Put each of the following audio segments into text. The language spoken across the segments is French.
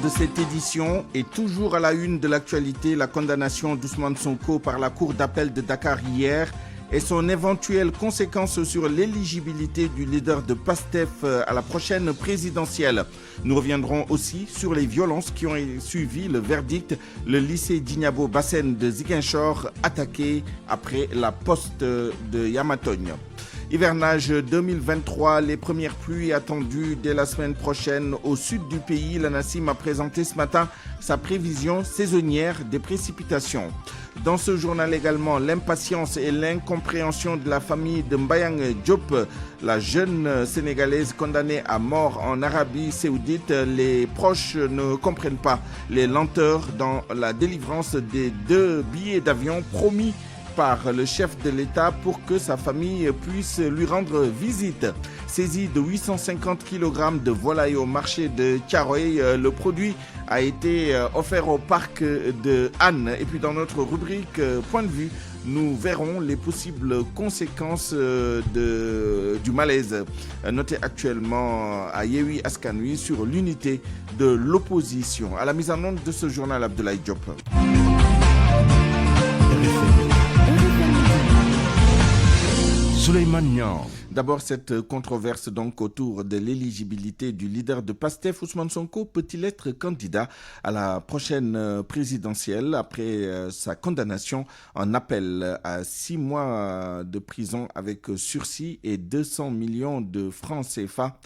de cette édition est toujours à la une de l'actualité, la condamnation d'Ousmane Sonko par la Cour d'appel de Dakar hier et son éventuelle conséquence sur l'éligibilité du leader de PASTEF à la prochaine présidentielle. Nous reviendrons aussi sur les violences qui ont suivi le verdict, le lycée Djignabo Bassène de Ziguinchor attaqué après la poste de Yamatogne. Hivernage 2023, les premières pluies attendues dès la semaine prochaine au sud du pays. L'ANACIM a présenté ce matin sa prévision saisonnière des précipitations. Dans ce journal également, l'impatience et l'incompréhension de la famille de Mbayang Diop, la jeune Sénégalaise condamnée à mort en Arabie Saoudite. Les proches ne comprennent pas les lenteurs dans la délivrance des 2 billets d'avion promis par le chef de l'État pour que sa famille puisse lui rendre visite. Saisie de 850 kg de volaille au marché de Thiaroye, le produit a été offert au parc de Anne. Et puis dans notre rubrique Point de vue, nous verrons les possibles conséquences du malaise noté actuellement à Yewi Askanui sur l'unité de l'opposition. À la mise en onde de ce journal, Abdoulaye Diop. D'abord, cette controverse donc autour de l'éligibilité du leader de PASTEF, Ousmane Sonko, peut-il être candidat à la prochaine présidentielle après sa condamnation en appel à 6 mois de prison avec sursis et 200 millions de francs CFA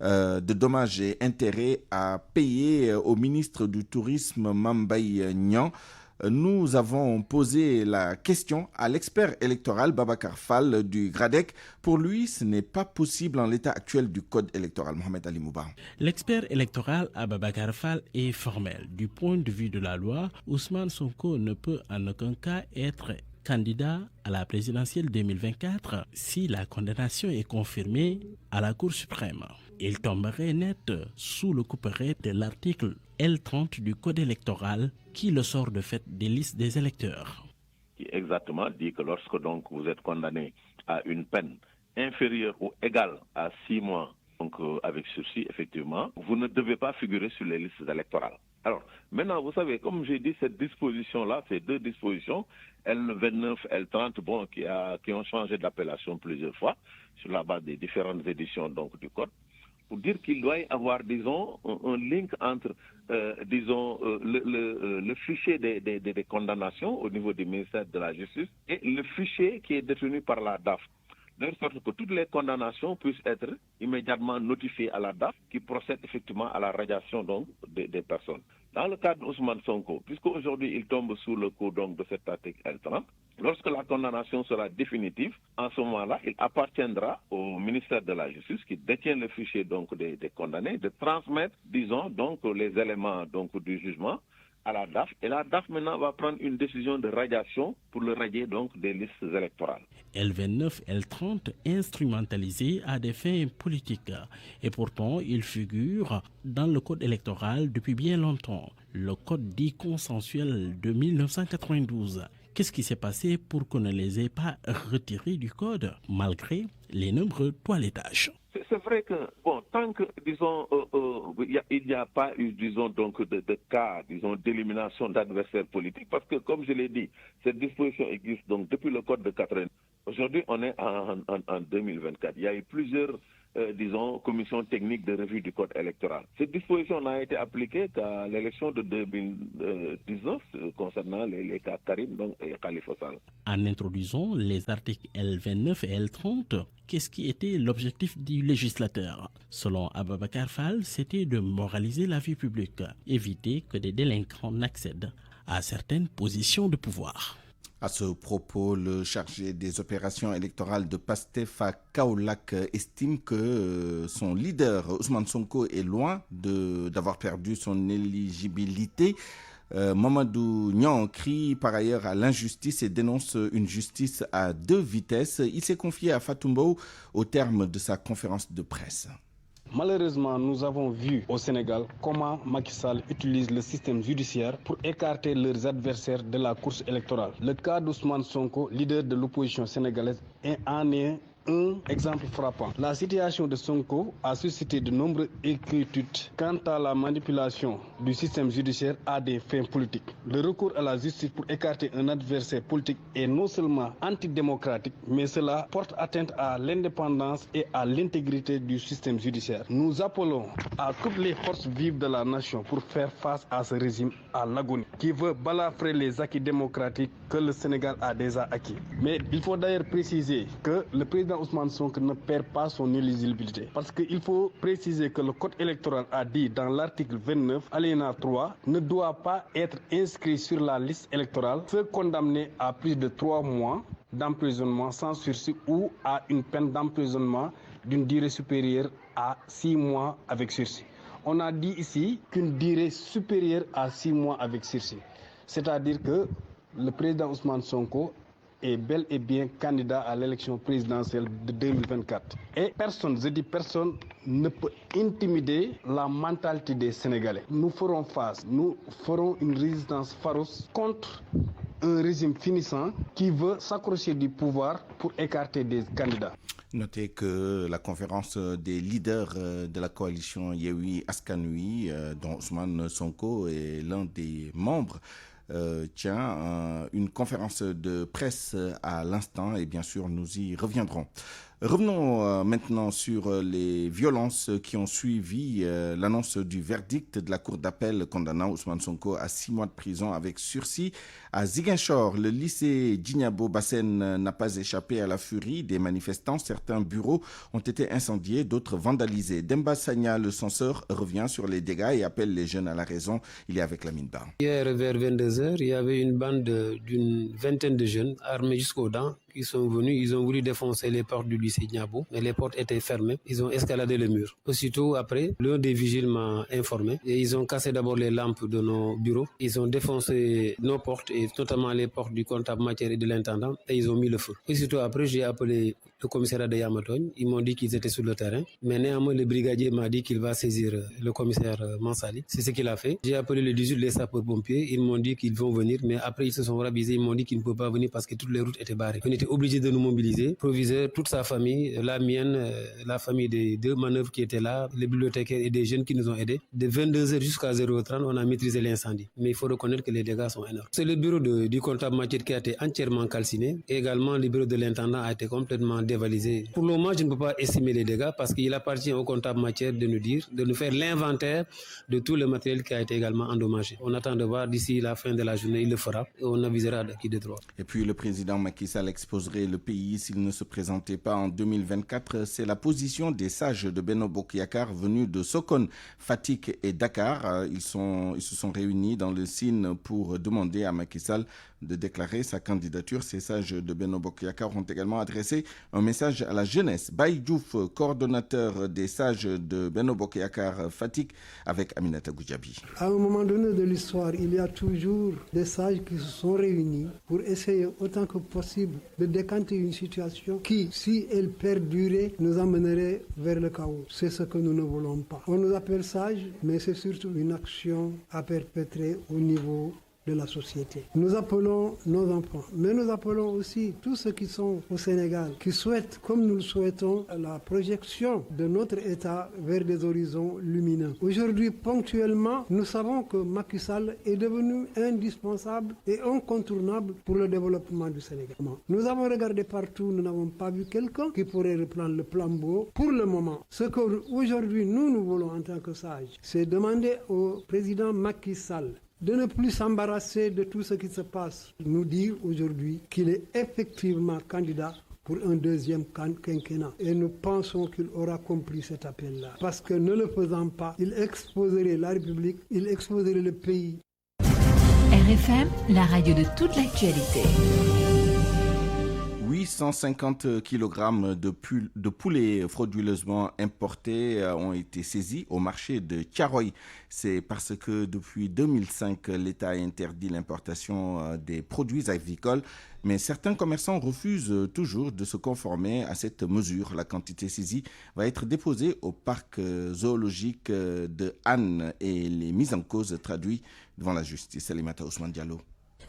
de dommages et intérêts à payer au ministre du Tourisme Mame Mbaye Niang. Nous avons posé la question à l'expert électoral Babacar Fall du GRADEC. Pour lui, ce n'est pas possible en l'état actuel du code électoral. Mohamed Ali Mouba. L'expert électoral à Babacar Fall est formel. Du point de vue de la loi, Ousmane Sonko ne peut en aucun cas être candidat à la présidentielle 2024 si la condamnation est confirmée à la Cour suprême. Il tomberait net sous le couperet de l'article L30 du Code électoral qui le sort de fait des listes des électeurs. Qui exactement dit que lorsque donc vous êtes condamné à une peine inférieure ou égale à 6 mois donc avec sursis, effectivement, vous ne devez pas figurer sur les listes électorales. Alors, maintenant, vous savez, comme j'ai dit, cette disposition-là, ces 2 dispositions, L29, L30, bon, qui ont changé d'appellation plusieurs fois sur la base des différentes éditions donc, du Code, pour dire qu'il doit y avoir, disons, un link entre, le fichier des condamnations au niveau du ministère de la Justice et le fichier qui est détenu par la DAF. De sorte que toutes les condamnations puissent être immédiatement notifiées à la DAF qui procède effectivement à la radiation donc, des personnes. Dans le cas d'Ousmane Sonko, puisqu'aujourd'hui il tombe sous le coup donc, de cet article L30, lorsque la condamnation sera définitive, en ce moment-là, il appartiendra au ministère de la Justice qui détient le fichier donc, des condamnés de transmettre, disons, donc, les éléments donc, du jugement à la DAF. Et la DAF maintenant va prendre une décision de radiation pour le radier donc, des listes électorales. L29, L30 instrumentalisé à des fins politiques. Et pourtant, il figure dans le code électoral depuis bien longtemps. Le code dit consensuel de 1992. Qu'est-ce qui s'est passé pour qu'on ne les ait pas retirés du code, malgré les nombreux toilettages? C'est vrai que, bon, tant que, disons, il n'y a pas eu, disons, donc, de cas, disons, d'élimination d'adversaires politiques, parce que, comme je l'ai dit, cette disposition existe donc depuis le code de 80. Aujourd'hui, on est en 2024. Il y a eu plusieurs, disons, commissions techniques de revue du code électoral. Cette disposition n'a été appliquée qu'à l'élection de 2019 concernant les cas Karim donc, et Khalifa Sall. En introduisant les articles L29 et L30, qu'est-ce qui était l'objectif du législateur? Selon Ababacar Fall, c'était de moraliser la vie publique, éviter que des délinquants n'accèdent à certaines positions de pouvoir. À ce propos, le chargé des opérations électorales de PASTEF à Kaolack estime que son leader, Ousmane Sonko, est loin d'avoir perdu son éligibilité. Mamadou Niang crie par ailleurs à l'injustice et dénonce une justice à 2 vitesses. Il s'est confié à Fatou Mbow au terme de sa conférence de presse. Malheureusement, nous avons vu au Sénégal comment Macky Sall utilise le système judiciaire pour écarter leurs adversaires de la course électorale. Le cas d'Ousmane Sonko, leader de l'opposition sénégalaise, en est un exemple frappant. La situation de Sonko a suscité de nombreuses inquiétudes quant à la manipulation du système judiciaire à des fins politiques. Le recours à la justice pour écarter un adversaire politique est non seulement antidémocratique, mais cela porte atteinte à l'indépendance et à l'intégrité du système judiciaire. Nous appelons à toutes les forces vives de la nation pour faire face à ce régime à l'agonie qui veut balafrer les acquis démocratiques que le Sénégal a déjà acquis. Mais il faut d'ailleurs préciser que le président Ousmane Sonko ne perd pas son éligibilité parce qu'il faut préciser que le code électoral a dit dans l'article 29, alinéa 3, ne doit pas être inscrit sur la liste électorale ceux condamnés à plus de 3 mois d'emprisonnement sans sursis ou à une peine d'emprisonnement d'une durée supérieure à 6 mois avec sursis. On a dit ici qu'une durée supérieure à 6 mois avec sursis. C'est-à-dire que le président Ousmane Sonko est bel et bien candidat à l'élection présidentielle de 2024. Et personne, je dis personne, ne peut intimider la mentalité des Sénégalais. Nous ferons face, nous ferons une résistance farouche contre un régime finissant qui veut s'accrocher du pouvoir pour écarter des candidats. Notez que la conférence des leaders de la coalition Yewwi Askan Wi, dont Ousmane Sonko est l'un des membres, tient une conférence de presse à l'instant et bien sûr nous y reviendrons. Revenons maintenant sur les violences qui ont suivi l'annonce du verdict de la Cour d'appel condamnant Ousmane Sonko à 6 mois de prison avec sursis. À Ziguinchor, le lycée Djignabo Bassène n'a pas échappé à la furie des manifestants. Certains bureaux ont été incendiés, d'autres vandalisés. Demba Sagna, le censeur, revient sur les dégâts et appelle les jeunes à la raison. Il est avec Lamine Ba. Hier, vers 22h, il y avait une bande d'une vingtaine de jeunes armés jusqu'aux dents qui sont venus. Ils ont voulu défoncer les portes du lycée Djignabo, mais les portes étaient fermées. Ils ont escaladé le mur. Aussitôt après, l'un des vigiles m'a informé et ils ont cassé d'abord les lampes de nos bureaux. Ils ont défoncé nos portes et notamment les portes du comptable matière et de l'intendant et ils ont mis le feu. Aussitôt après, j'ai appelé le commissariat de Yamatogne. Ils m'ont dit qu'ils étaient sur le terrain. Mais néanmoins, le brigadier m'a dit qu'il va saisir le commissaire Mansali. C'est ce qu'il a fait. J'ai appelé le 18 les sapeurs-pompiers. Ils m'ont dit qu'ils vont venir, mais après ils se sont ravisés. Ils m'ont dit qu'ils ne pouvaient pas venir parce que toutes les routes étaient barrées. On était obligés de nous mobiliser. Proviseur, toute sa famille, la mienne, la famille des 2 manœuvres qui étaient là, les bibliothécaires et des jeunes qui nous ont aidés. De 22h jusqu'à 0h30, on a maîtrisé l'incendie. Mais il faut reconnaître que les dégâts sont énormes. C'est le bureau du comptable matière qui a été entièrement calciné. Et également, le bureau de l'intendant a été complètement dévalisé. Pour le moment, je ne peux pas estimer les dégâts parce qu'il appartient au comptable matière de nous dire, de nous faire l'inventaire de tout le matériel qui a été également endommagé. On attend de voir d'ici la fin de la journée, il le fera et on avisera qui de droit. Et puis le président Macky Sall exposerait le pays s'il ne se présentait pas en 2024. C'est la position des sages de Benno Bokk Yakaar venus de Sokone, Fatick et Dakar. Ils se sont réunis dans le Sine pour demander à Macky Sall de déclarer sa candidature. Ces sages de Benno Bokk Yakaar ont également adressé un message à la jeunesse. Baye Diouf, coordonnateur des sages de Benno Bokk Yakaar Fatick, avec Aminata Goudiaby. À un moment donné de l'histoire, il y a toujours des sages qui se sont réunis pour essayer autant que possible de décanter une situation qui, si elle perdurait, nous amènerait vers le chaos. C'est ce que nous ne voulons pas. On nous appelle sages, mais c'est surtout une action à perpétrer au niveau de la société. Nous appelons nos enfants, mais nous appelons aussi tous ceux qui sont au Sénégal, qui souhaitent, comme nous le souhaitons, la projection de notre État vers des horizons lumineux. Aujourd'hui, ponctuellement, nous savons que Macky Sall est devenu indispensable et incontournable pour le développement du Sénégal. Nous avons regardé partout, nous n'avons pas vu quelqu'un qui pourrait reprendre le flambeau pour le moment. Ce qu'aujourd'hui nous voulons en tant que sages, c'est demander au président Macky Sall de ne plus s'embarrasser de tout ce qui se passe, nous dire aujourd'hui qu'il est effectivement candidat pour un deuxième quinquennat. Et nous pensons qu'il aura compris cet appel-là. Parce que ne le faisant pas, il exposerait la République, il exposerait le pays. RFM, la radio de toute l'actualité. 850 kg de poulets frauduleusement importés ont été saisis au marché de Thiaroye. C'est parce que depuis 2005, l'État a interdit l'importation des produits agricoles. Mais certains commerçants refusent toujours de se conformer à cette mesure. La quantité saisie va être déposée au parc zoologique de Hann et les mises en cause traduites devant la justice. Salimata Ousmane Diallo.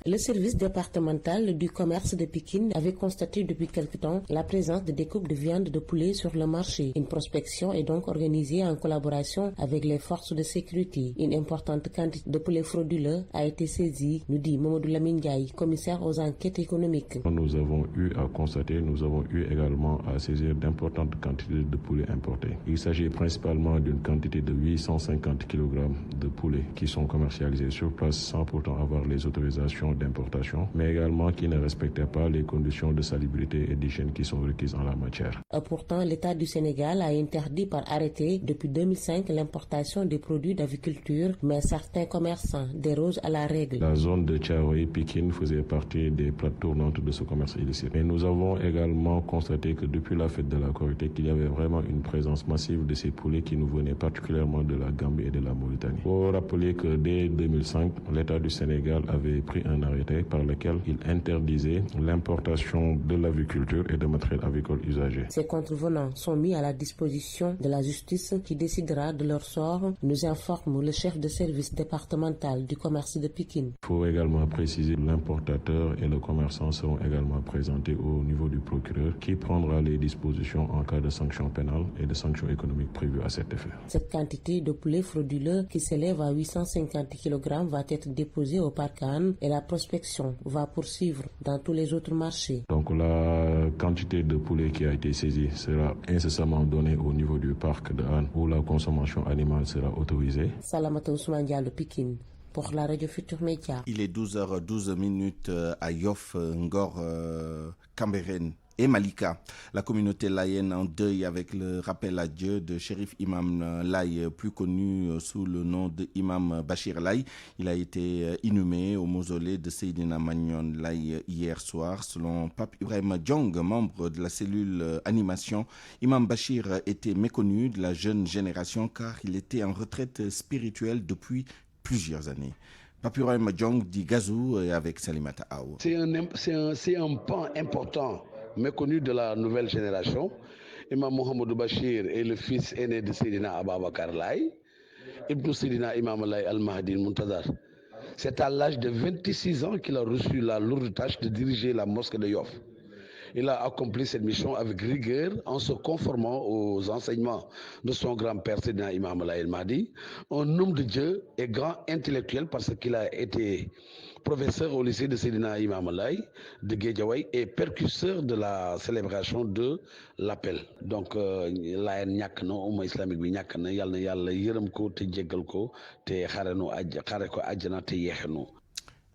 Le service départemental du commerce de Pikine avait constaté depuis quelque temps la présence de découpes de viande de poulet sur le marché. Une prospection est donc organisée en collaboration avec les forces de sécurité. Une importante quantité de poulet frauduleux a été saisie, nous dit Mamadou Lamine Ndiaye, commissaire aux enquêtes économiques. Nous avons eu à constater, nous avons eu également à saisir d'importantes quantités de poulet importés. Il s'agit principalement d'une quantité de 850 kg de poulet qui sont commercialisés sur place sans pourtant avoir les autorisations d'importation, mais également qui ne respectaient pas les conditions de salubrité et d'hygiène qui sont requises en la matière. Pourtant, l'État du Sénégal a interdit par arrêté depuis 2005 l'importation des produits d'aviculture, mais certains commerçants dérogent à la règle. La zone de Thiaroye-Pikine faisait partie des plaques tournantes de ce commerce illicite. Mais nous avons également constaté que depuis la fête de la Korité, qu'il y avait vraiment une présence massive de ces poulets qui nous venaient particulièrement de la Gambie et de la Mauritanie. Il faut rappeler que dès 2005, l'État du Sénégal avait pris un arrêté par lequel il interdisait l'importation de l'aviculture et de matériel avicole usagé. Ces contrevenants sont mis à la disposition de la justice qui décidera de leur sort, nous informe le chef de service départemental du commerce de Pikine. Il faut également préciser que l'importateur et le commerçant seront également présentés au niveau du procureur qui prendra les dispositions en cas de sanctions pénales et de sanctions économiques prévues à cet effet. Cette quantité de poulet frauduleux qui s'élève à 850 kg va être déposée au parc Hann et la prospection va poursuivre dans tous les autres marchés. Donc la quantité de poulet qui a été saisie sera incessamment donnée au niveau du parc de Hann où la consommation animale sera autorisée. Salamata Ousmane Diallo, Pikine, pour la radio Futur Média. Il est 12h12 à Yoff, Ngor, Cambérène et Malika. La communauté laïenne en deuil avec le rappel à Dieu de Chérif Imam Laye, plus connu sous le nom de Imam Bachir Laye. Il a été inhumé au mausolée de Seydina Magnon Laye hier soir. Selon Pape Ibrahima Diong, membre de la cellule animation, Imam Bachir était méconnu de la jeune génération car il était en retraite spirituelle depuis plusieurs années. Pape Ibrahima Diong dit Gazou avec Salimata Aou. C'est un pan important méconnu de la nouvelle génération. Imam Mohamedou Bachir est le fils aîné de Seydina Ababakar Laye, Ibn Seydina Imam Laye Al-Mahdi Muntazar. C'est à l'âge de 26 ans qu'il a reçu la lourde tâche de diriger la mosquée de Yoff. Il a accompli cette mission avec rigueur en se conformant aux enseignements de son grand-père Seydina Imam Laye Al-Mahdi, un homme de Dieu et grand intellectuel parce qu'il a été professeur au lycée de Seydina Imam Laye de Guédiawaye et percusseur de la célébration de l'appel. Donc Layen ñàkk na umma islamique bi ñàkk na yàlla yërëm ko te jéggal ko te xare ko àjjana te yeexe nu.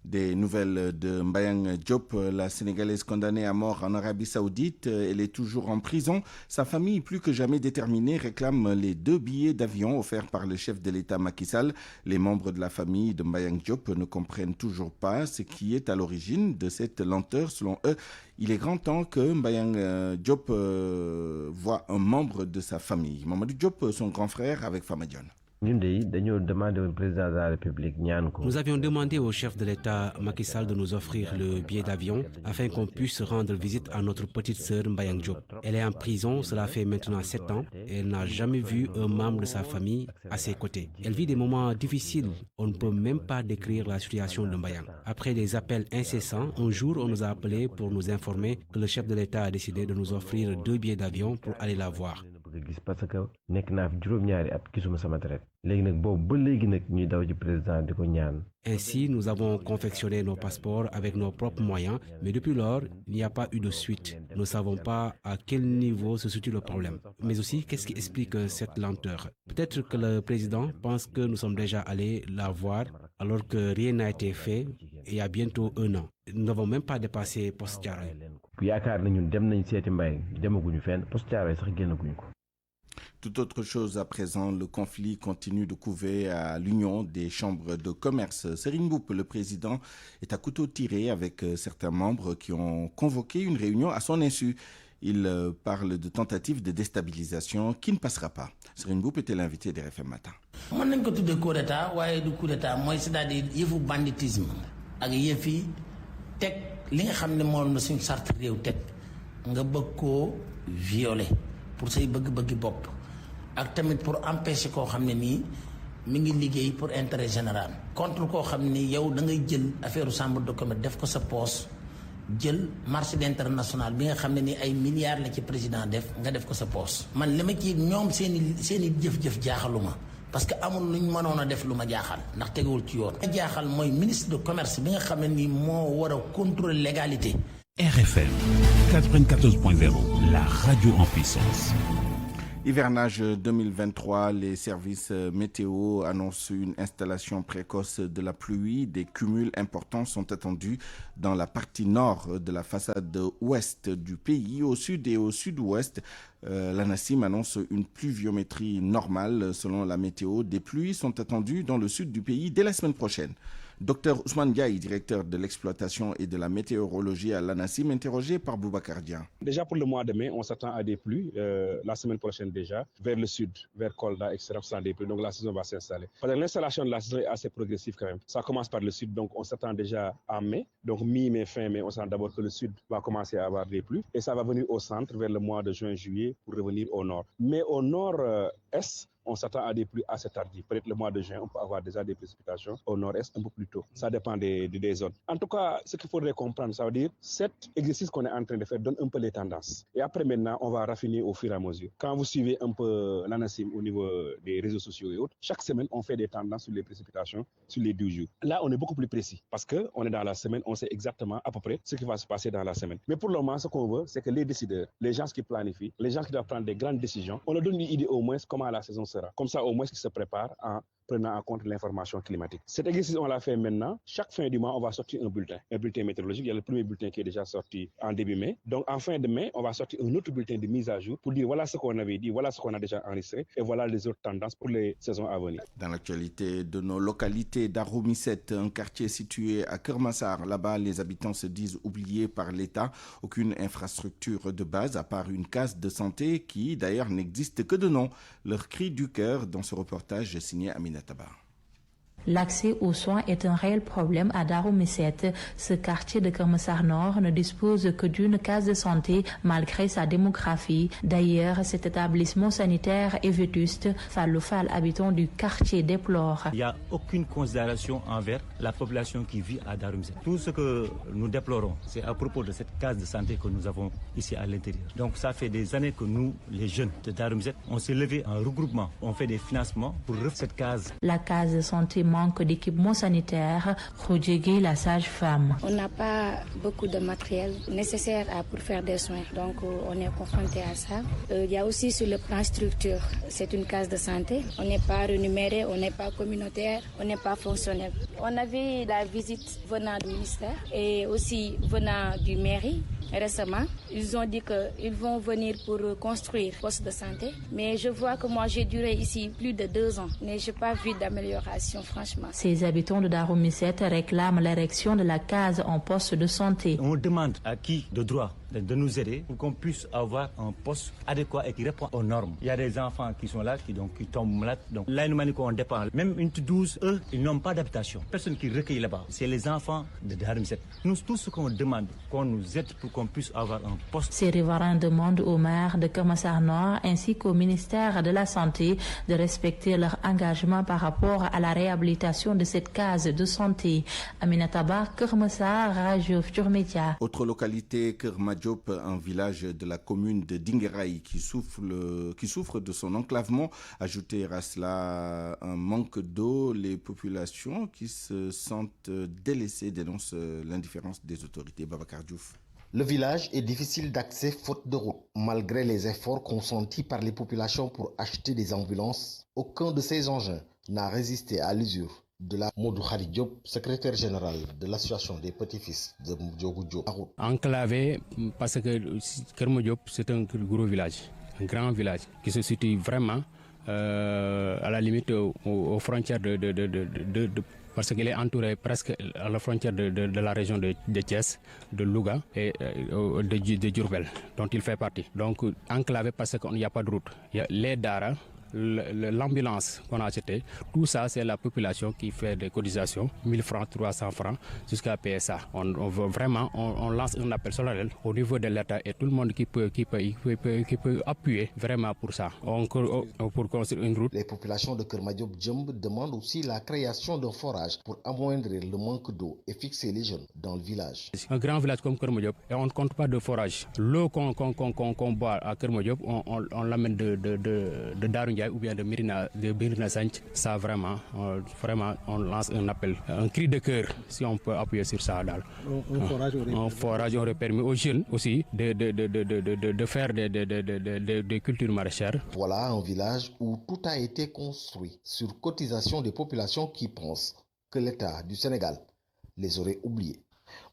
Des nouvelles de Mbayang Diop, la Sénégalaise condamnée à mort en Arabie Saoudite. Elle est toujours en prison. Sa famille, plus que jamais déterminée, réclame les 2 billets d'avion offerts par le chef de l'État Macky Sall. Les membres de la famille de Mbayang Diop ne comprennent toujours pas ce qui est à l'origine de cette lenteur. Selon eux, il est grand temps que Mbayang Diop voie un membre de sa famille. Mamadou Diop, son grand frère, avec Fama Dione. Nous avions demandé au chef de l'État Macky Sall de nous offrir le billet d'avion afin qu'on puisse rendre visite à notre petite sœur Mbayang Diop. Elle est en prison, cela fait maintenant 7 ans et elle n'a jamais vu un membre de sa famille à ses côtés. Elle vit des moments difficiles, on ne peut même pas décrire la situation de Mbayang. Après des appels incessants, un jour on nous a appelés pour nous informer que le chef de l'État a décidé de nous offrir 2 billets d'avion pour aller la voir. parce que nekk naa fi juróom-ñaari at gisuma sama traite léegi nag boobu ba léegi nag ñuy daw ci président di ko ñaan. Ainsi, nous avons confectionné nos passeports avec nos propres moyens, mais depuis lors, il n'y a pas eu de suite. Nous ne savons pas à quel niveau se situe le problème. Mais aussi, qu'est-ce qui explique cette lenteur? Peut-être que le président pense que nous sommes déjà allés la voir alors que rien n'a été fait il y a bientôt 1 an. Nous n'avons même pas dépassé Poste Thiaroye. yaakaar na ñun dem nañ seeti Mbaye demaguñu fenn Poste Thiaroye sax génnaguñu ko. Tout autre chose à présent, le conflit continue de couver à l'Union des chambres de commerce. Serigne Mboup, le président, est à couteau tiré avec certains membres qui ont convoqué une réunion à son insu. Il parle de tentatives de déstabilisation qui ne passera pas. Serigne Mboup était l'invité des RFM Matin. mën nañ ko tuddee coup d'état waaye du coup d'état mooy c'est-à-dire yëfu banditisme ak yëfi teg li nga xam ne moom la suñu charte réew teg nga bëgg koo violer pour say bëgg-bëggi bopp ak tamit pour empêcher koo xam ne nii mi ngi liggéey pour intérêt général contre koo xam ni yow da ngay jël affaire chambre de commerce def ko sa poche jël marché international bi nga xam ne ni ay milliards la ci président def nga def ko sa poche. man li ma ci ñoom seen i jëf-jëf jaaxaluma parce que amul luñ mënoon a def lu ma jaaxal ndax tegewul ci yoon. ma jaaxal mooy ministre de commerce bi nga xam ne ni moo war a contrôler légalité. RFM 94.0, la radio en puissance. Hivernage 2023, les services météo annoncent une installation précoce de la pluie. Des cumuls importants sont attendus dans la partie nord de la façade ouest du pays. Au sud et au sud-ouest, l'ANACIM annonce une pluviométrie normale selon la météo. Des pluies sont attendues dans le sud du pays dès la semaine prochaine. Dr Ousmane Diaye, directeur de l'exploitation et de la météorologie à l'ANACIM, interrogé par Boubacar Dian. Déjà pour le mois de mai, on s'attend à des pluies. La semaine prochaine déjà, vers le sud, vers Kolda, etc. Des pluies. Donc la saison va s'installer. L'installation de la saison est assez progressive quand même. Ça commence par le sud, donc on s'attend déjà à mai. Donc mi-mai, fin mai, on s'attend d'abord que le sud va commencer à avoir des pluies. Et ça va venir au centre vers le mois de juin, juillet pour revenir au nord. Mais au nord-est, on s'attend à des pluies assez tardives. Peut-être le mois de juin, on peut avoir déjà des précipitations au nord-est un peu plus tôt. Ça dépend des zones. En tout cas, ce qu'il faudrait comprendre, ça veut dire cet exercice qu'on est en train de faire donne un peu les tendances. Et après maintenant, on va raffiner au fur et à mesure. Quand vous suivez un peu l'ANACIM au niveau des réseaux sociaux et autres, chaque semaine, on fait des tendances sur les précipitations sur les 12 jours. Là, on est beaucoup plus précis parce qu'on est dans la semaine, on sait exactement à peu près ce qui va se passer dans la semaine. Mais pour le moment, ce qu'on veut, c'est que les décideurs, les gens qui planifient, les gens qui doivent prendre des grandes décisions, on leur donne une idée au moins comment la saison sera. Comme ça, au moins, qu'ils se préparent en prenant en compte l'information climatique. Cet exercice, on l'a fait maintenant. Chaque fin du mois, on va sortir un bulletin météorologique. Il y a le premier bulletin qui est déjà sorti en début mai. Donc, en fin de mai, on va sortir un autre bulletin de mise à jour pour dire voilà ce qu'on avait dit, voilà ce qu'on a déjà enregistré et voilà les autres tendances pour les saisons à venir. Dans l'actualité de nos localités, Daromisset, un quartier situé à Kermassar, là-bas, les habitants se disent oubliés par l'État. Aucune infrastructure de base, à part une case de santé qui, d'ailleurs, n'existe que de nom. Leur cri du cœur dans ce reportage signé Aminata Ba. L'accès aux soins est un réel problème à Daromisset. Ce quartier de Kermassar Nord ne dispose que d'une case de santé malgré sa démographie. D'ailleurs, cet établissement sanitaire est vétuste. Fallou Fall, habitant du quartier, déplore. Il n'y a aucune considération envers la population qui vit à Daromisset. Tout ce que nous déplorons, c'est à propos de cette case de santé que nous avons ici à l'intérieur. Donc ça fait des années que nous, les jeunes de Daromisset, on s'est levé en regroupement. On fait des financements pour refaire cette case. La case de santé manque d'équipement sanitaire. Rodjegui, la sage-femme. On n'a pas beaucoup de matériel nécessaire pour faire des soins, donc on est confronté à ça. Il y a aussi sur le plan structure, c'est une case de santé. On n'est pas rémunéré, on n'est pas communautaire, on n'est pas fonctionnel. On avait la visite venant du ministère et aussi venant du mairie. Récemment, ils ont dit qu'ils vont venir pour construire poste de santé. Mais je vois que moi, j'ai duré ici plus de 2 ans. Mais je n'ai pas vu d'amélioration, franchement. Ces habitants de Daromisset réclament l'érection de la case en poste de santé. On demande à qui de droit de nous aider pour qu'on puisse avoir un poste adéquat et qui répond aux normes. Il y a des enfants qui sont là, qui tombent malades. Donc là, on dépend. Même une 12, eux, ils n'ont pas d'habitation. Personne qui recueille là-bas. C'est les enfants de Daromisset. Nous, tout ce qu'on demande, qu'on nous aide pour qu'on puisse avoir un poste. Ces riverains demandent au maire de Kermassar Nord ainsi qu'au ministère de la Santé de respecter leur engagement par rapport à la réhabilitation de cette case de santé. Aminata Ba, Kermassar, Radio Futur Média. Autre localité, Kermadjop, un village de la commune de Dingueraï qui souffre de son enclavement. Ajouter à cela un manque d'eau, les populations qui se sentent délaissées dénoncent l'indifférence des autorités. Babacar Diouf. Le village est difficile d'accès faute de route. Malgré les efforts consentis par les populations pour acheter des ambulances, aucun de ces engins n'a résisté à l'usure de la Modou Khari Diop, secrétaire général de l'association des petits-fils de Mdjogou Diop. Enclavé parce que Kerma Diop, c'est un gros village, un grand village qui se situe vraiment à la limite aux frontières parce qu'il est entouré presque à la frontière de la région de Thiès, de Louga et de Diourbel, dont il fait partie. Donc enclavé parce qu'il n'y a pas de route. Il y a les Dara, l'ambulance qu'on a achetée, tout ça c'est la population qui fait des cotisations, 1000 francs, 300 francs jusqu'à PSA. On lance un appel solennel au niveau de l'État et tout le monde qui peut appuyer vraiment pour ça, pour construire une route. Les populations de Keur Madiop Djembe demandent aussi la création d'un forage pour amoindrir le manque d'eau et fixer les jeunes dans le village. Un grand village comme Keur Madiop et on ne compte pas de forage. L'eau qu'on boit à Keur Madiop, on l'amène de Darou Ndiaye ou bien de Médina Santh. Ça vraiment, on lance un appel, un cri de cœur si on peut appuyer sur ça. Un forage aurait permis aux jeunes aussi de faire des cultures maraîchères. Voilà un village où tout a été construit sur cotisation des populations qui pensent que l'État du Sénégal les aurait oubliés.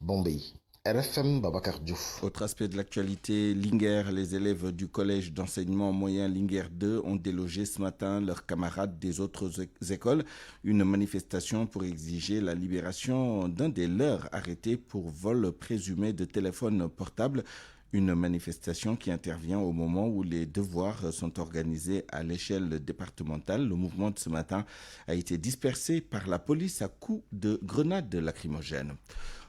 Bombay, RFM Babacar Diouf. Autre aspect de l'actualité, Linguère, les élèves du collège d'enseignement moyen Linguère 2 ont délogé ce matin leurs camarades des autres écoles. Une manifestation pour exiger la libération d'un des leurs arrêtés pour vol présumé de téléphone portable. Une manifestation qui intervient au moment où les devoirs sont organisés à l'échelle départementale. Le mouvement de ce matin a été dispersé par la police à coups de grenades lacrymogènes.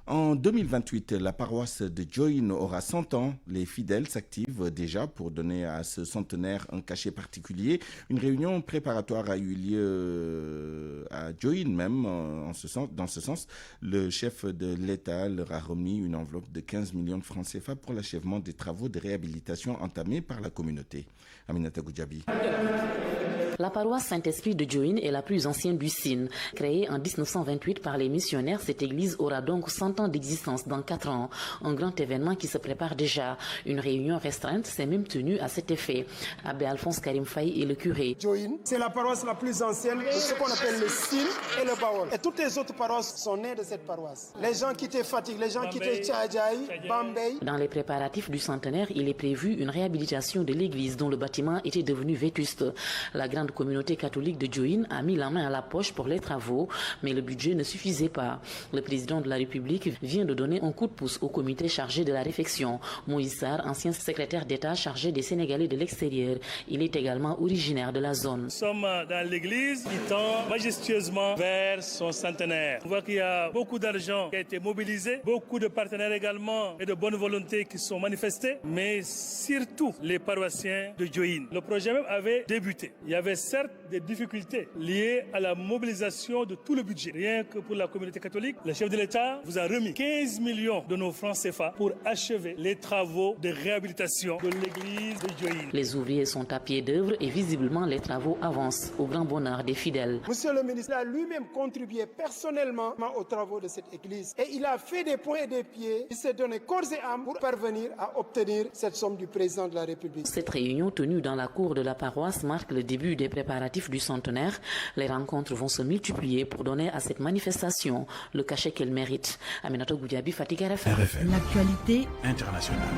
En 2028, la paroisse de Diohine aura 100 ans. Les fidèles s'activent déjà pour donner à ce centenaire un cachet particulier. Une réunion préparatoire a eu lieu à Diohine même. Dans ce sens, le chef de l'État leur a remis une enveloppe de 15 millions de francs CFA pour l'achèvement des travaux de réhabilitation entamés par la communauté. Aminata Goudjabi. La paroisse Saint-Esprit de Diohine est la plus ancienne du Sine. Créée en 1928 par les missionnaires, cette église aura donc 100 ans d'existence dans 4 ans. Un grand événement qui se prépare déjà. Une réunion restreinte s'est même tenue à cet effet. Abbé Alphonse Karim Faye est le curé. Diohine, c'est la paroisse la plus ancienne de ce qu'on appelle le Sine et le Bawol. Et toutes les autres paroisses sont nées de cette paroisse. Les gens quittaient Fatick, les gens quittaient Tchadjaï, Bambey. Dans les préparatifs du centenaire, il est prévu une réhabilitation de l'église dont le bâtiment était devenu vétuste. La grande communauté catholique de Diohine a mis la main à la poche pour les travaux, mais le budget ne suffisait pas. Le président de la République vient de donner un coup de pouce au comité chargé de la réfection. Moïse Sarr, ancien secrétaire d'État chargé des Sénégalais de l'extérieur, il est également originaire de la zone. Nous sommes dans l'église qui tend majestueusement vers son centenaire. On voit qu'il y a beaucoup d'argent qui a été mobilisé, beaucoup de partenaires également et de bonne volonté qui sont manifestés, mais surtout les paroissiens de Diohine. Le projet même avait débuté. Il y avait certes des difficultés liées à la mobilisation de tout le budget. Rien que pour la communauté catholique, le chef de l'État vous a remis 15 millions de nos francs CFA pour achever les travaux de réhabilitation de l'église de Diohine. Les ouvriers sont à pied d'œuvre et visiblement les travaux avancent au grand bonheur des fidèles. Monsieur le ministre a lui-même contribué personnellement aux travaux de cette église et il a fait des points et des pieds. Il s'est donné corps et âme pour parvenir à obtenir cette somme du président de la République. Cette réunion tenue dans la cour de la paroisse marque le début des préparatifs du centenaire. Les rencontres vont se multiplier pour donner à cette manifestation le cachet qu'elle mérite. Aminata Goudiaby, Fatick, RFM. L'actualité internationale.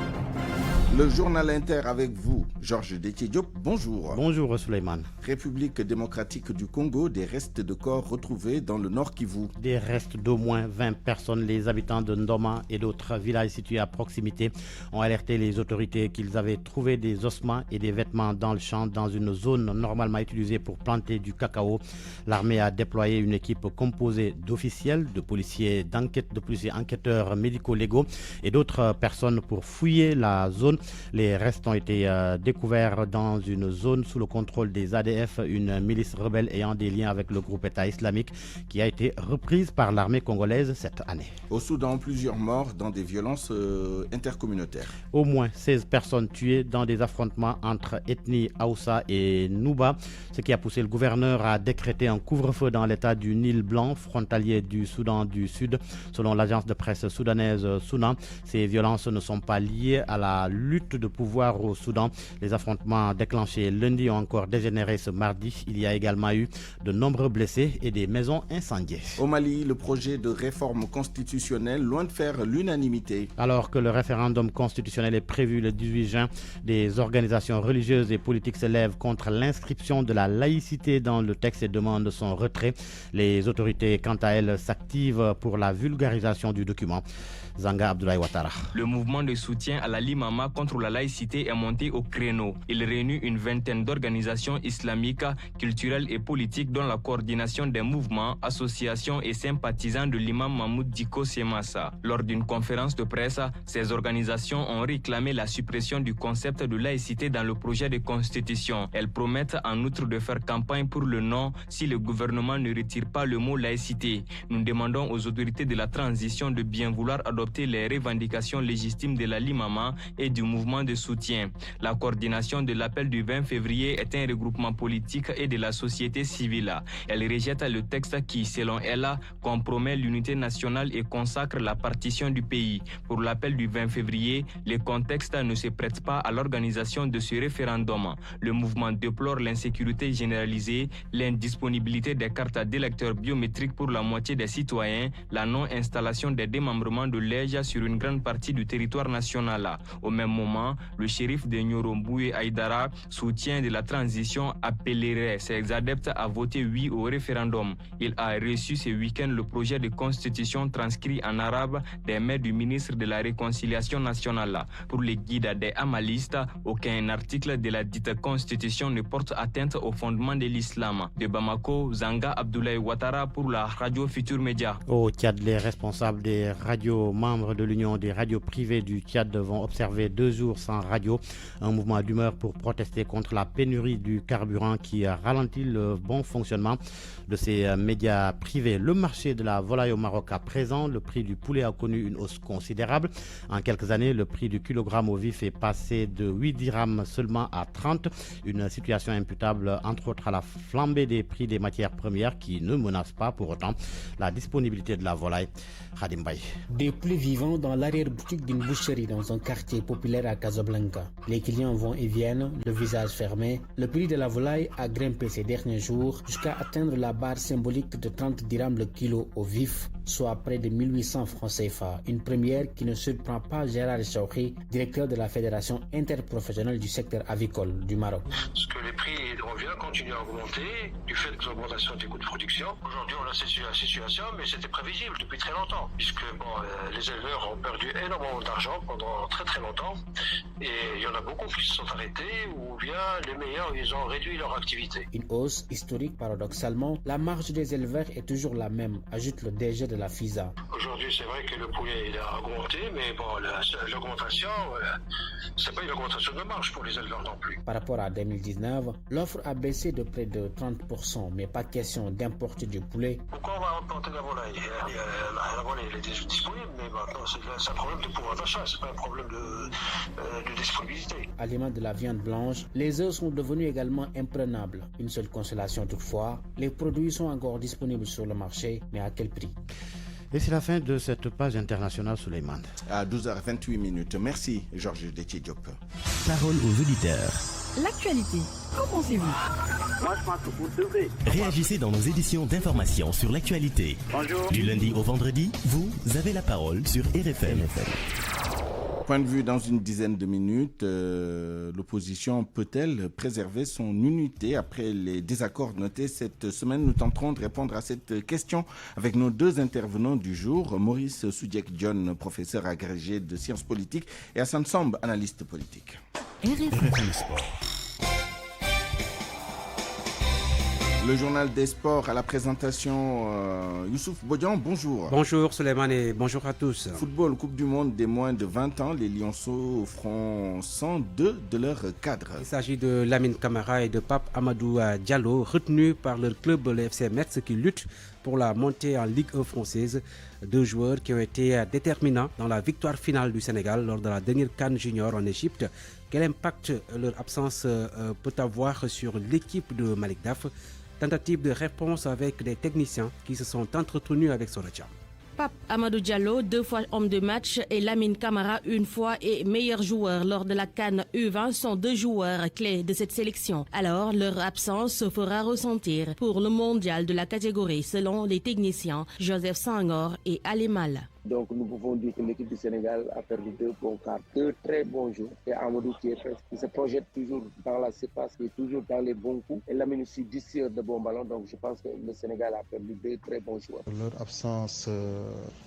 Le journal Inter avec vous, Georges Détié Diop, bonjour. Bonjour Souleymane. République démocratique du Congo, des restes de corps retrouvés dans le Nord Kivu. Des restes d'au moins 20 personnes, les habitants de Ndoma et d'autres villages situés à proximité ont alerté les autorités qu'ils avaient trouvé des ossements et des vêtements dans le champ dans une zone normalement utilisée pour planter du cacao. L'armée a déployé une équipe composée d'officiels, de policiers d'enquête, de policiers enquêteurs médico-légaux et d'autres personnes pour fouiller la zone. Les restes ont été découverts dans une zone sous le contrôle des ADF, une milice rebelle ayant des liens avec le groupe État islamique qui a été reprise par l'armée congolaise cette année. Au Soudan, plusieurs morts dans des violences intercommunautaires. Au moins 16 personnes tuées dans des affrontements entre ethnies Haoussa et Nouba, ce qui a poussé le gouverneur à décréter un couvre-feu dans l'état du Nil Blanc, frontalier du Soudan du Sud. Selon l'agence de presse soudanaise Suna, ces violences ne sont pas liées à la lutte de pouvoir au Soudan. Les affrontements déclenchés lundi ont encore dégénéré ce mardi. Il y a également eu de nombreux blessés et des maisons incendiées. Au Mali, le projet de réforme constitutionnelle loin de faire l'unanimité. Alors que le référendum constitutionnel est prévu le 18 juin, des organisations religieuses et politiques se lèvent contre l'inscription de la laïcité dans le texte et demandent son retrait. Les autorités, quant à elles, s'activent pour la vulgarisation du document. Zanga Abdoulaye Ouattara. Le mouvement de soutien à la Limama contre la laïcité est monté au créneau. Il réunit une vingtaine d'organisations islamiques, culturelles et politiques dont la coordination des mouvements, associations et sympathisants de l'imam Mahmoud Diko Semassa. Lors d'une conférence de presse, ces organisations ont réclamé la suppression du concept de laïcité dans le projet de constitution. Elles promettent en outre de faire campagne pour le non si le gouvernement ne retire pas le mot laïcité. Nous demandons aux autorités de la transition de bien vouloir adopter les revendications légitimes de la Limama et du mouvement de soutien. La coordination de l'appel du 20 février est un regroupement politique et de la société civile. Elle rejette le texte qui, selon elle, compromet l'unité nationale et consacre la partition du pays. Pour l'appel du 20 février, les contextes ne se prêtent pas à l'organisation de ce référendum. Le mouvement déplore l'insécurité généralisée, l'indisponibilité des cartes d'électeurs biométriques pour la moitié des citoyens, la non-installation des démembrements de l'EJ sur une grande partie du territoire national. Au même moment, le shérif de Nioro Mboué Aïdara, soutien de la transition, appellerait ses adeptes à voter oui au référendum. Il a reçu ce week-end le projet de constitution transcrit en arabe des mains du ministre de la Réconciliation nationale. Pour les guides des Amalistes, aucun article de la dite constitution ne porte atteinte au fondement de l'islam. De Bamako, Zanga Abdoulaye Ouattara pour la radio Futur Média. Au Tchad, les responsables des radios membres de l'Union des radios privées du Tchad vont observer 2 jours sans radio. Un mouvement d'humeur pour protester contre la pénurie du carburant qui ralentit le bon fonctionnement de ces médias privés. Le marché de la volaille au Maroc à présent, le prix du poulet a connu une hausse considérable. En quelques années, le prix du kilogramme au vif est passé de 8 dirhams seulement à 30. Une situation imputable entre autres à la flambée des prix des matières premières qui ne menace pas pour autant la disponibilité de la volaille. Khadim Baye. Des poulets vivants dans l'arrière-boutique d'une boucherie dans un quartier populaire à Casablanca. Les clients vont et viennent, le visage fermé. Le prix de la volaille a grimpé ces derniers jours jusqu'à atteindre la barre symbolique de 30 dirhams le kilo au vif, soit près de 1800 francs CFA. Une première qui ne surprend pas Gérard Chaouri, directeur de la Fédération interprofessionnelle du secteur avicole du Maroc. Parce que les prix de revient continuent à augmenter du fait de l'augmentation des coûts de production. Aujourd'hui, on a la situation, mais c'était prévisible depuis très longtemps, puisque les éleveurs ont perdu énormément d'argent pendant très très longtemps, et il y en a beaucoup qui se sont arrêtés, ou bien les meilleurs, ils ont réduit leur activité. Une hausse historique paradoxalement, la marge des éleveurs est toujours la même, ajoute le DG de la FISA. Aujourd'hui, c'est vrai que le poulet il a augmenté, mais l'augmentation, c'est pas une augmentation de marge pour les éleveurs non plus. Par rapport à 2019, l'offre a baissé de près de 30%, mais pas question d'importer du poulet. Pourquoi on va importer la volaille? La volaille elle est disponible, mais maintenant c'est un problème de pouvoir d'achat, c'est pas un problème de disponibilité. À l'image de la viande blanche, les œufs sont devenus également imprenables. Une seule consolation toutefois, les produits sont encore disponibles sur le marché, mais à quel prix? Et c'est la fin de cette page internationale, Souleymane. À 12h28. Merci, Georges Détié-Diop. Parole aux auditeurs. L'actualité, qu'en pensez-vous? Moi, je pense que vous devez. Réagissez dans nos éditions d'information sur l'actualité. Bonjour. Du lundi au vendredi, vous avez la parole sur RFM. Point de vue dans une dizaine de minutes, l'opposition peut-elle préserver son unité après les désaccords notés cette semaine? Nous tenterons de répondre à cette question avec nos 2 intervenants du jour, Maurice Soudiek-John, professeur agrégé de sciences politiques, et Hassan Samb, analyste politique. RFM Sport. Le journal des sports à la présentation, Youssouf Bodian, bonjour. Bonjour Souleymane et bonjour à tous. Football, Coupe du Monde des moins de 20 ans, les Lionceaux feront 102 de leur cadre. Il s'agit de Lamine Camara et de Pape Amadou Diallo, retenus par leur club, le FC Metz, qui lutte pour la montée en Ligue 1 française. 2 joueurs qui ont été déterminants dans la victoire finale du Sénégal lors de la dernière CAN Junior en Égypte. Quel impact leur absence peut avoir sur l'équipe de Malik Daf? Tentative de réponse avec des techniciens qui se sont entretenus avec Soracha. Pape Amadou Diallo, 2 fois homme de match, et Lamine Camara, 1 fois et meilleur joueur lors de la CAN U20 sont 2 joueurs clés de cette sélection. Alors, leur absence se fera ressentir pour le mondial de la catégorie selon les techniciens Joseph Sangor et Ali Mal. Donc nous pouvons dire que l'équipe du Sénégal a perdu 2 bons quarts, 2 très bons jours. Et Amadou qui se projette toujours dans la surface, qui est toujours dans les bons coups. Et Lamine aussi distire de bons ballons. Donc je pense que le Sénégal a perdu 2 très bons joueurs. Leur absence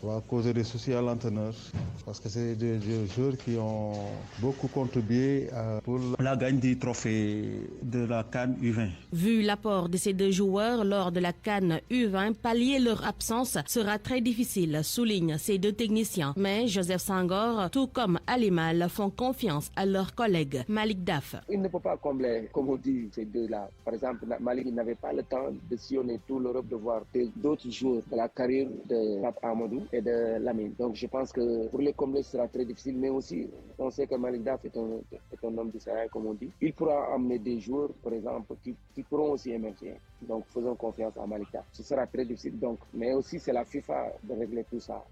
va causer des soucis à l'entraîneur parce que c'est des joueurs qui ont beaucoup contribué pour la gagne du trophée de la CAN U20. Vu l'apport de ces 2 joueurs lors de la CAN U20, pallier leur absence sera très difficile, soulignent ces 2 techniciens. Mais Joseph Sangor, tout comme Alimal, font confiance à leur collègue Malik Daf. Il ne peut pas combler, comme on dit, ces 2-là. Par exemple, Malik n'avait pas le temps de sillonner tout l'Europe, de voir d'autres joueurs de la carrière de Pape Amadou et de Lamine. Donc je pense que pour les combler, ce sera très difficile. Mais aussi, on sait que Malik Daf est un homme du Sahel, comme on dit. Il pourra amener des joueurs, par exemple, qui pourront aussi émerger. Donc faisons confiance à Malik Daf. Ce sera très difficile. Donc, mais aussi, c'est la FIFA de régler tout ça.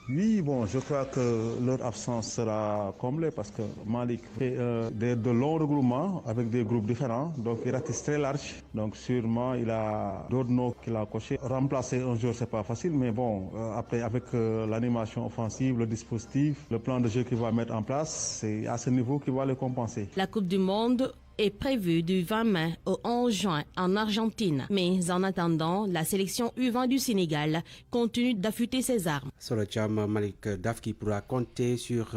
Oui, bon, je crois que leur absence sera comblée parce que Malik fait de longs regroupements avec des groupes différents. Donc, il ratisse très large. Donc, sûrement, il a d'autres noms qu'il a cochés. Remplacer un joueur, c'est pas facile. Mais bon, après, avec l'animation offensive, le dispositif, le plan de jeu qu'il va mettre en place, c'est à ce niveau qu'il va le compenser. La Coupe du Monde est prévue du 20 mai au 11 juin en Argentine. Mais en attendant, la sélection U20 du Sénégal continue d'affûter ses armes. Sur le Tcham, Malik Daf qui pourra compter sur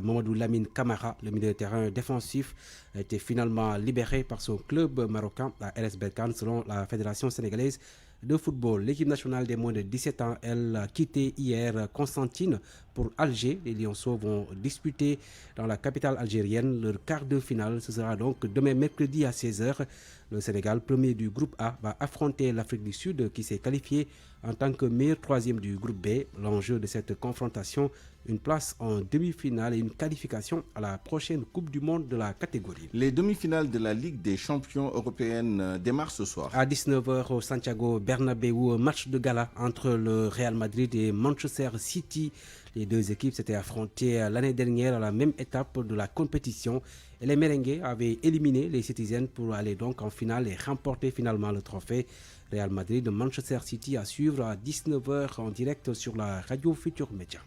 Mamadou Lamine Camara, le milieu de terrain défensif, a été finalement libéré par son club marocain, la RS Berkane, selon la Fédération sénégalaise de football. L'équipe nationale des moins de 17 ans, elle a quitté hier Constantine pour Alger. Les Lionceaux vont disputer dans la capitale algérienne leur quart de finale. Ce sera donc demain mercredi à 16h. Le Sénégal, premier du groupe A, va affronter l'Afrique du Sud qui s'est qualifiée en tant que meilleur troisième du groupe B. L'enjeu de cette confrontation, une place en demi-finale et une qualification à la prochaine Coupe du Monde de la catégorie. Les demi-finales de la Ligue des champions européennes démarrent ce soir. À 19h au Santiago Bernabéu, match de gala entre le Real Madrid et Manchester City. Les 2 équipes s'étaient affrontées l'année dernière à la même étape de la compétition. Et les merengues avaient éliminé les Citizens pour aller donc en finale et remporter finalement le trophée. Real Madrid, Manchester City à suivre à 19h en direct sur la radio Futur Média.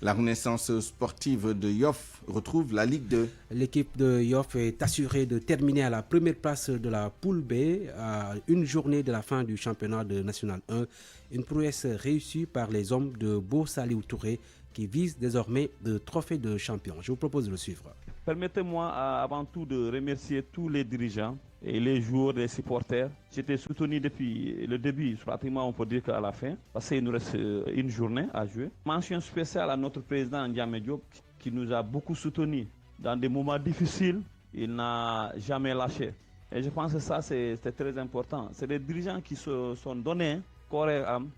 La Renaissance sportive de Yoff retrouve la Ligue 2. L'équipe de Yoff est assurée de terminer à la première place de la poule B à une journée de la fin du championnat de National 1. Une prouesse réussie par les hommes de Beau Saliou Touré qui visent désormais le trophée de champion. Je vous propose de le suivre. Permettez-moi avant tout de remercier tous les dirigeants et les joueurs, les supporters. J'étais soutenu depuis le début, pratiquement on peut dire qu'à la fin, parce qu'il nous reste une journée à jouer. Mention spéciale à notre président Ndiamé Diop qui nous a beaucoup soutenus dans des moments difficiles. Il n'a jamais lâché. Et je pense que ça c'est très important. C'est des dirigeants qui se sont donnés corps et âme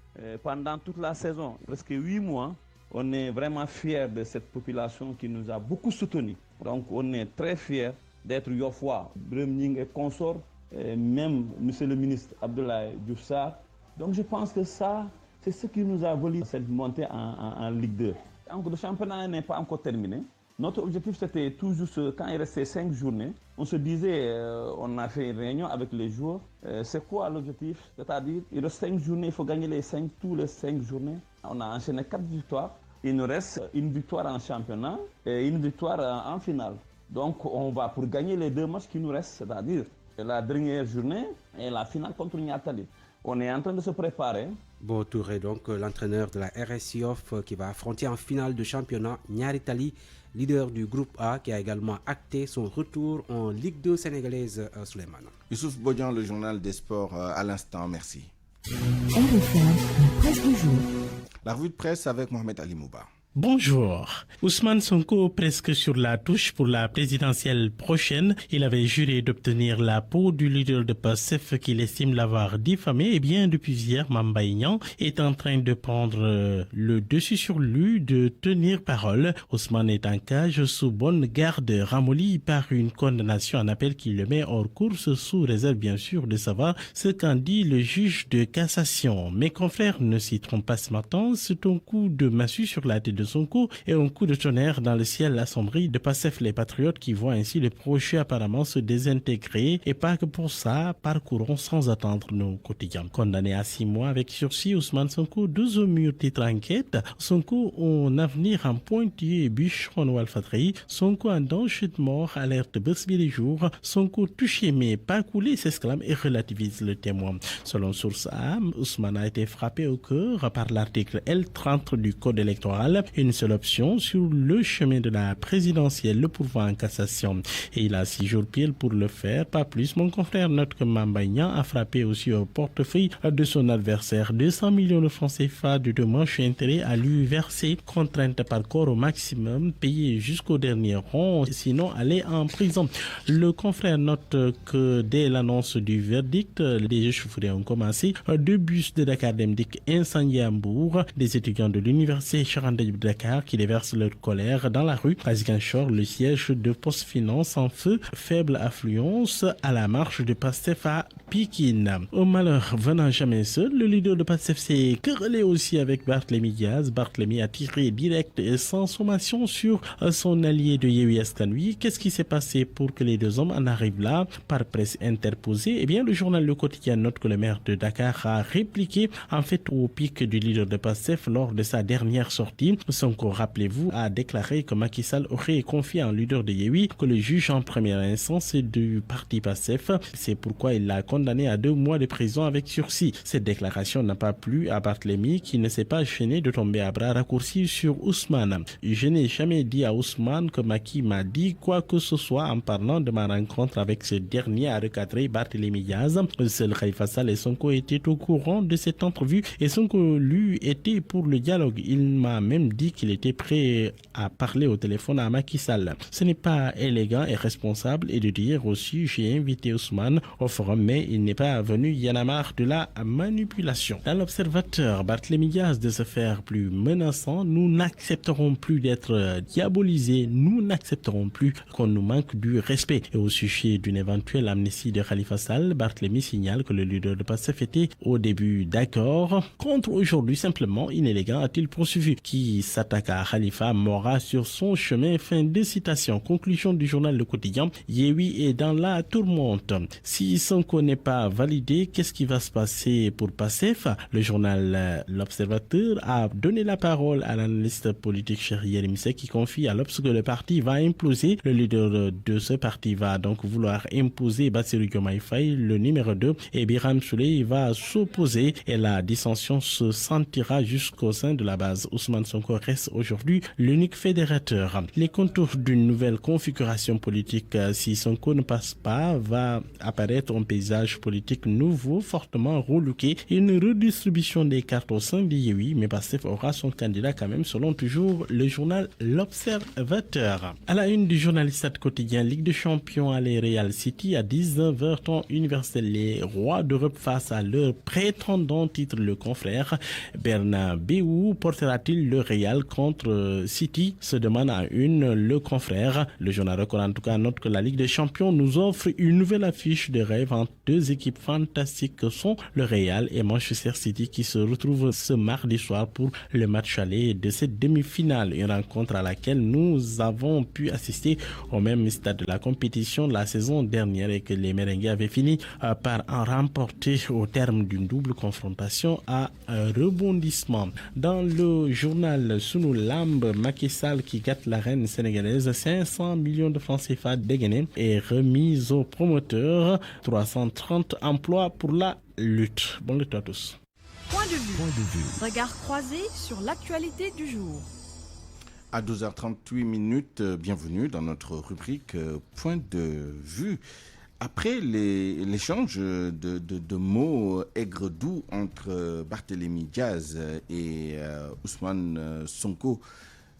pendant toute la saison, presque 8 mois. On est vraiment fiers de cette population qui nous a beaucoup soutenus. Donc on est très fiers d'être Yoffois, Bremning et consorts, et même monsieur le ministre Abdoulaye Diouf Sarr. Donc je pense que ça, c'est ce qui nous a valu cette montée en Ligue 2. Donc le championnat n'est pas encore terminé. Notre objectif c'était tout juste, quand il restait 5 journées, on se disait, on a fait une réunion avec les joueurs. C'est quoi l'objectif? C'est-à-dire, il reste 5 journées, il faut gagner tous les 5 journées. On a enchaîné 4 victoires. Il nous reste une victoire en championnat et une victoire en finale. Donc on va pour gagner les 2 matchs qui nous restent, c'est-à-dire la dernière journée et la finale contre Niatali. On est en train de se préparer. Beau Touré, donc l'entraîneur de la RS Yoff qui va affronter en finale de championnat Niary Tally, leader du groupe A, qui a également acté son retour en Ligue 2 sénégalaise. Souleymane. Youssouf Bodian, le journal des sports à l'instant, merci. RFM, la presse du jour. La revue de presse avec Mohamed Ali Mouba. Bonjour. Ousmane Sonko presque sur la touche pour la présidentielle prochaine. Il avait juré d'obtenir la peau du leader de PASTEF qu'il estime l'avoir diffamé. Et bien, depuis hier, Mame Mbaye Niang est en train de prendre le dessus sur lui, de tenir parole. Ousmane est en cage sous bonne garde, ramolli par une condamnation en appel qui le met hors course, sous réserve bien sûr de savoir ce qu'en dit le juge de cassation. Mes confrères ne s'y trompent pas ce matin. C'est un coup de massue sur la tête de Sonko et un coup de tonnerre dans le ciel assombri de Pastef les Patriotes qui voient ainsi le projet apparemment se désintégrer et pas que pour ça, parcourons sans attendre nos quotidiens. Condamné à 6 mois avec sursis, Ousmane Sonko, 12 murs titre enquête. Sonko, un avenir en pointillé, bûcheron Walfatri. Sonko en danger de mort, alerte Bersby les jours. Sonko touché mais pas coulé, s'exclame et relativise le témoin. Selon source A, Ousmane a été frappé au cœur par l'article L30 du Code électoral. Une seule option sur le chemin de la présidentielle, le pourvoi en cassation. Et il a 6 jours pile pour le faire, pas plus. Mon confrère note que Mambayan a frappé aussi au portefeuille de son adversaire. 200 millions de francs CFA de dommages et intérêts à lui verser, contrainte par corps au maximum, payé jusqu'au dernier rond, sinon aller en prison. Le confrère note que dès l'annonce du verdict, les échauffourées ont commencé. 2 bus de Dakar Demdik incendiés à Hambourg, des étudiants de l'université Charandé de Dakar qui déversent leur colère dans la rue. À Ziguinchor, le siège de Post Finance en feu, faible affluence à la marche de Pastef à Pikine. Au malheur venant jamais seul, le leader de Pastef s'est querellé aussi avec Barthélémy Diaz. Barthélémy a tiré direct et sans sommation sur son allié de Yewwi Askan Wi. Qu'est-ce qui s'est passé pour que les deux hommes en arrivent là? Par presse interposée, eh bien le journal Le Quotidien note que le maire de Dakar a répliqué en fait au pic du leader de Pastef lors de sa dernière sortie. Sonko, rappelez-vous, a déclaré que Macky Sall aurait confié en leader de Yewwi que le juge en première instance du parti Pastef. C'est pourquoi il l'a condamné à 2 mois de prison avec sursis. Cette déclaration n'a pas plu à Barthélémy qui ne s'est pas gêné de tomber à bras raccourcis sur Ousmane. Je n'ai jamais dit à Ousmane que Macky m'a dit quoi que ce soit en parlant de ma rencontre avec ce dernier, a recadré Barthélémy Diaz. Seul Khalifa Sall et Sonko étaient au courant de cette entrevue et Sonko lui était pour le dialogue. Il m'a même dit qu'il était prêt à parler au téléphone à Macky Sall. Ce n'est pas élégant et responsable et de dire aussi j'ai invité Ousmane au forum mais il n'est pas venu, il y en a marre de la manipulation. Dans l'Observateur, Barthélémy Diaz de se faire plus menaçant, nous n'accepterons plus d'être diabolisés, nous n'accepterons plus qu'on nous manque du respect. Et au sujet d'une éventuelle amnistie de Khalifa Sall, Barthélémy signale que le leader de Pastef était au début d'accord. Contre aujourd'hui simplement inélégant, a-t-il poursuivi. Qui s'attaque à Khalifa mourra sur son chemin. Fin de citation. Conclusion du journal Le Quotidien. Yewwi est dans la tourmente. Si Sonko n'est pas validé, qu'est-ce qui va se passer pour Pastef? Le journal L'Observateur a donné la parole à l'analyste politique Cheikh Yérim Seck qui confie à l'Obs que le parti va imploser. Le leader de ce parti va donc vouloir imposer Bassirou Diomaye Faye, le numéro 2, et Birame Souleye va s'opposer et la dissension se sentira jusqu'au sein de la base. Ousmane Sonko reste aujourd'hui l'unique fédérateur. Les contours d'une nouvelle configuration politique, si Sonko ne passe pas, va apparaître un paysage politique nouveau, fortement relooké, une redistribution des cartes au sein de Yewwi, mais Pastef aura son candidat quand même, selon toujours le journal L'Observateur. À la une du journal Stade quotidien, Ligue des Champions à les Real City à 19h, temps universel. Les rois d'Europe face à leur prétendant, titre le confrère. Bernabéu portera-t-il le Real contre City, se demande à une le confrère. Le journal Record en tout cas note que la Ligue des Champions nous offre une nouvelle affiche de rêve entre 2 équipes fantastiques que sont le Real et Manchester City qui se retrouvent ce mardi soir pour le match aller de cette demi-finale. Une rencontre à laquelle nous avons pu assister au même stade de la compétition la saison dernière et que les Merengues avaient fini par en remporter au terme d'une double confrontation à rebondissement. Dans le journal Sunu Lamb, Macky Sall qui gâte la reine sénégalaise, 500 millions de francs CFA dégainés et remise aux promoteurs, 330 emplois pour la lutte. Bonne lutte à tous. Point de vue. Regard croisé sur l'actualité du jour. À 12h38, bienvenue dans notre rubrique Point de vue. Après l'échange de mots aigres-doux entre Barthélémy Diaz et Ousmane Sonko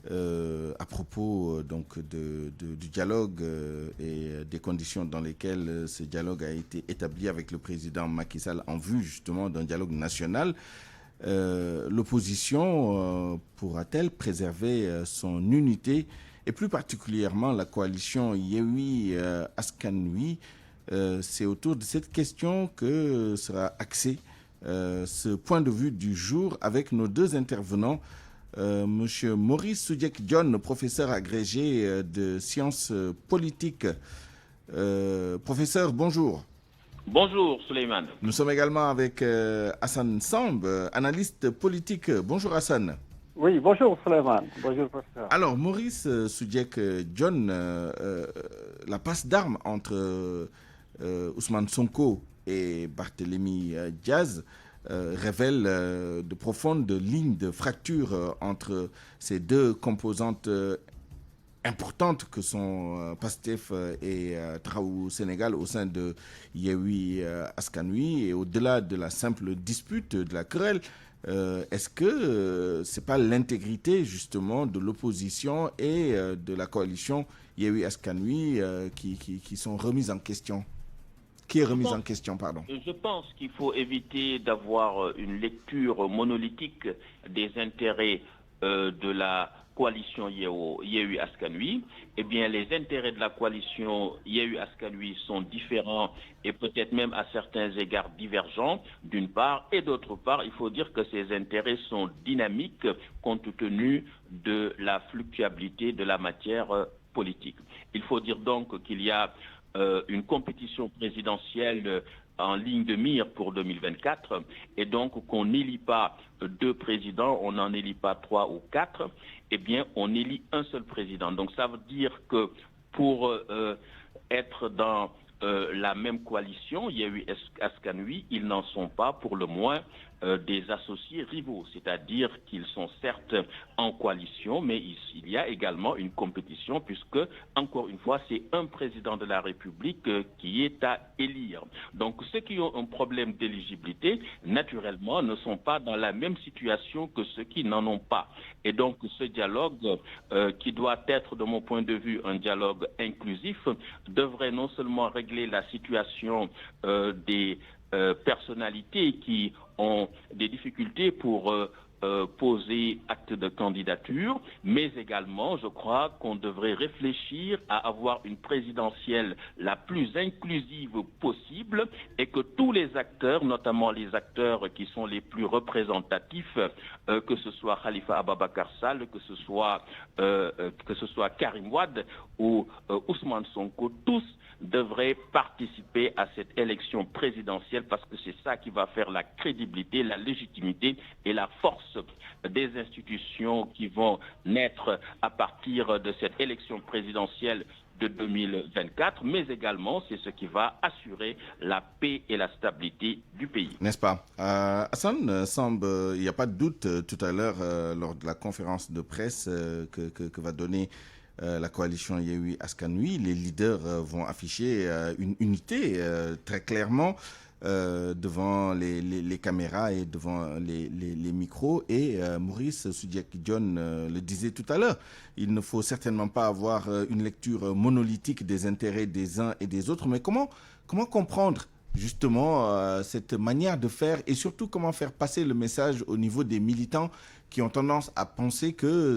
à propos donc du dialogue et des conditions dans lesquelles ce dialogue a été établi avec le président Macky Sall en vue justement d'un dialogue national, l'opposition pourra-t-elle préserver son unité et plus particulièrement la coalition Yewwi Askan Wi? C'est autour de cette question que sera axé ce point de vue du jour avec nos 2 intervenants. Monsieur Maurice Soudiek-John, professeur agrégé de sciences politiques. Professeur, bonjour. Bonjour Souleymane. Nous sommes également avec Hassan Samb, analyste politique. Bonjour Hassan. Oui, bonjour Souleymane. Bonjour professeur. Alors Maurice Soudiek-John, la passe d'armes entre Ousmane Sonko et Barthélémy Diaz révèle de profondes lignes de fracture entre ces deux composantes importantes que sont Pastef et Traoré Sénégal au sein de Yewwi Askan Wi. Et au-delà de la simple dispute, de la querelle, est-ce que ce n'est pas l'intégrité justement de l'opposition et de la coalition Yewwi Askan Wi qui sont remises en question? Qui est remise en question, pardon. Je pense qu'il faut éviter d'avoir une lecture monolithique des intérêts de la coalition Yewwi Askan Wi. Eh bien, les intérêts de la coalition Yewwi Askan Wi sont différents et peut-être même à certains égards divergents, d'une part, et d'autre part, il faut dire que ces intérêts sont dynamiques compte tenu de la fluctuabilité de la matière politique. Il faut dire donc qu'il y a une compétition présidentielle en ligne de mire pour 2024 et donc qu'on n'élit pas deux présidents, on n'en élit pas 3 ou 4, eh bien on élit un seul président. Donc ça veut dire que pour être dans la même coalition, Yewwi Askan Wi, ils n'en sont pas pour le moins des associés rivaux, c'est-à-dire qu'ils sont certes en coalition, mais il y a également une compétition puisque, encore une fois, c'est un président de la République qui est à élire. Donc ceux qui ont un problème d'éligibilité, naturellement, ne sont pas dans la même situation que ceux qui n'en ont pas. Et donc ce dialogue, qui doit être, de mon point de vue, un dialogue inclusif, devrait non seulement régler la situation des personnalités qui ont des difficultés pour poser acte de candidature, mais également, je crois qu'on devrait réfléchir à avoir une présidentielle la plus inclusive possible et que tous les acteurs, notamment les acteurs qui sont les plus représentatifs, que ce soit Khalifa Ababakar Sall, que ce soit Karim Wade ou Ousmane Sonko, tous devraient participer à cette élection présidentielle parce que c'est ça qui va faire la crédibilité, la légitimité et la force des institutions qui vont naître à partir de cette élection présidentielle de 2024, mais également c'est ce qui va assurer la paix et la stabilité du pays. N'est-ce pas? Hassan Samb, il n'y a pas de doute tout à l'heure lors de la conférence de presse que va donner la coalition Yewwi Askan Wi, les leaders vont afficher une unité très clairement devant les caméras et devant les micros. Et Maurice Soudiek-John le disait tout à l'heure, il ne faut certainement pas avoir une lecture monolithique des intérêts des uns et des autres. Mais comment comprendre justement cette manière de faire et surtout comment faire passer le message au niveau des militants qui ont tendance à penser que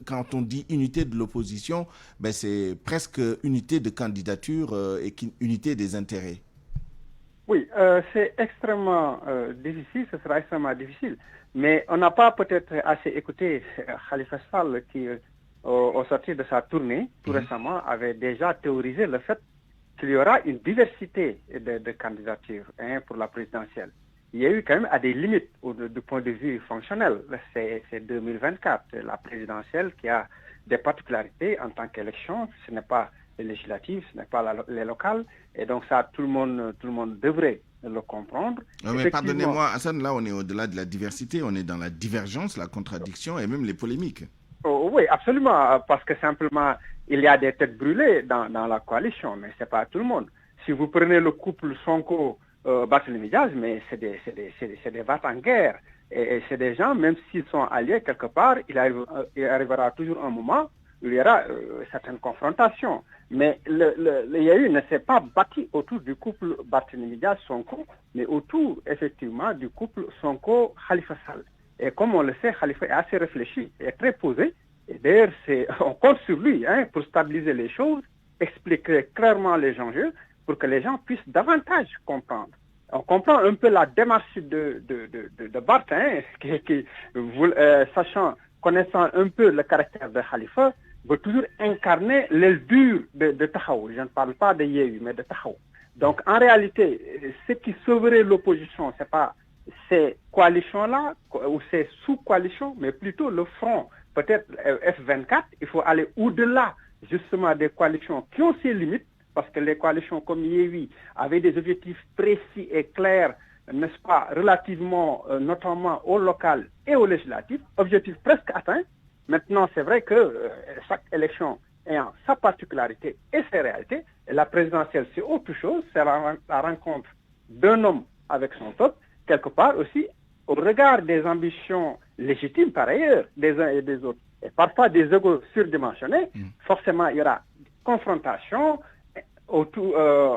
quand on dit unité de l'opposition, ben c'est presque unité de candidature et unité des intérêts. Oui, c'est extrêmement difficile, ce sera extrêmement difficile. Mais on n'a pas peut-être assez écouté Khalifa Sall qui, au sortir de sa tournée, tout récemment, avait déjà théorisé le fait qu'il y aura une diversité de candidatures pour la présidentielle. Il y a eu quand même à des limites du point de vue fonctionnel. C'est 2024, la présidentielle qui a des particularités en tant qu'élection. Ce n'est pas les législatives, ce n'est pas les locales. Et donc ça, tout le monde devrait le comprendre. Mais pardonnez-moi, Hassan, là on est au-delà de la diversité, on est dans la divergence, la contradiction et même les polémiques. Oh, oui, absolument, parce que simplement, il y a des têtes brûlées dans la coalition, mais ce n'est pas tout le monde. Si vous prenez le couple Sonko, Barthélémy Diaz, mais c'est des vats en guerre. Et c'est des gens, même s'ils sont alliés quelque part, il arrivera toujours un moment où il y aura certaines confrontations. Mais le YAU ne s'est pas bâti autour du couple Barthélémy Diaz-Sonko, mais autour, effectivement, du couple Sonko-Khalifa Sall. Et comme on le sait, Khalifa est assez réfléchi, est très posé. Et d'ailleurs, on compte sur lui pour stabiliser les choses, expliquer clairement les enjeux, pour que les gens puissent davantage comprendre. On comprend un peu la démarche de Barth, connaissant un peu le caractère de Khalifa, veut toujours incarner l'aile dure de Tahaou. Je ne parle pas de Yéhu, mais de Tahaou. Donc, en réalité, ce qui sauverait l'opposition, ce n'est pas ces coalitions-là ou ces sous-coalitions, mais plutôt le front, peut-être F24. Il faut aller au-delà, justement, des coalitions qui ont ses limites, parce que les coalitions comme Yéhu avaient des objectifs précis et clairs, n'est-ce pas, relativement, notamment au local et au législatif, objectifs presque atteints. Maintenant, c'est vrai que chaque élection ayant sa particularité et ses réalités, et la présidentielle, c'est autre chose, c'est la rencontre d'un homme avec son peuple, quelque part aussi, au regard des ambitions légitimes par ailleurs, des uns et des autres, et parfois des égos surdimensionnés, forcément, il y aura confrontation